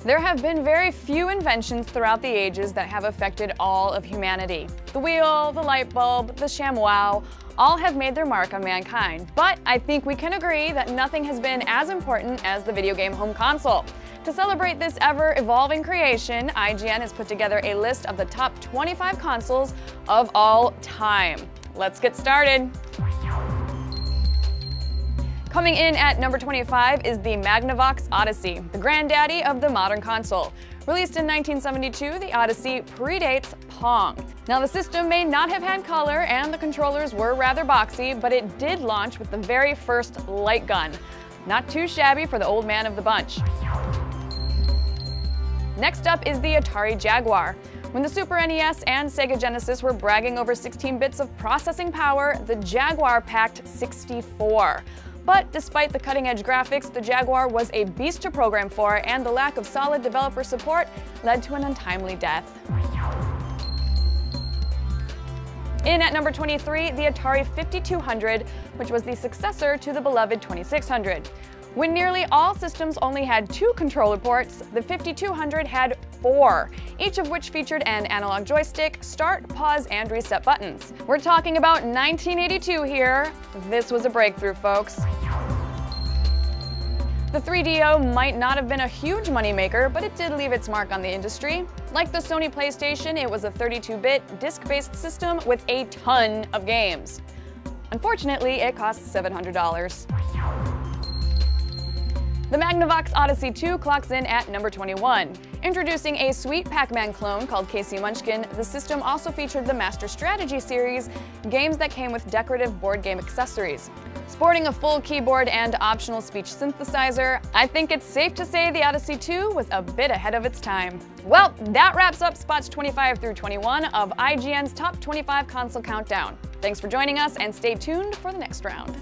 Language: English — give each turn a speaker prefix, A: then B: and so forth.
A: There have been very few inventions throughout the ages that have affected all of humanity. The wheel, the light bulb, the ShamWow, all have made their mark on mankind. But I think we can agree that nothing has been as important as the video game home console. To celebrate this ever-evolving creation, IGN has put together a list of the top 25 consoles of all time. Let's get started. Coming in at number 25 is the Magnavox Odyssey, the granddaddy of the modern console. Released in 1972, the Odyssey predates Pong. Now, the system may not have had color and the controllers were rather boxy, but it did launch with the very first light gun. Not too shabby for the old man of the bunch. Next up is the Atari Jaguar. When the Super NES and Sega Genesis were bragging over 16 bits of processing power, the Jaguar packed 64. But despite the cutting-edge graphics, the Jaguar was a beast to program for, and the lack of solid developer support led to an untimely death. In at number 23, the Atari 5200, which was the successor to the beloved 2600. When nearly all systems only had 2 controller ports, the 5200 had 4, each of which featured an analog joystick, start, pause, and reset buttons. We're talking about 1982 here. This was a breakthrough, folks. The 3DO might not have been a huge moneymaker, but it did leave its mark on the industry. Like the Sony PlayStation, it was a 32-bit, disc-based system with a ton of games. Unfortunately, it cost $700. The Magnavox Odyssey 2 clocks in at number 21. Introducing a sweet Pac-Man clone called Casey Munchkin, the system also featured the Master Strategy series, games that came with decorative board game accessories. Sporting a full keyboard and optional speech synthesizer, I think it's safe to say the Odyssey 2 was a bit ahead of its time. Well, that wraps up spots 25 through 21 of IGN's Top 25 Console Countdown. Thanks for joining us, and stay tuned for the next round.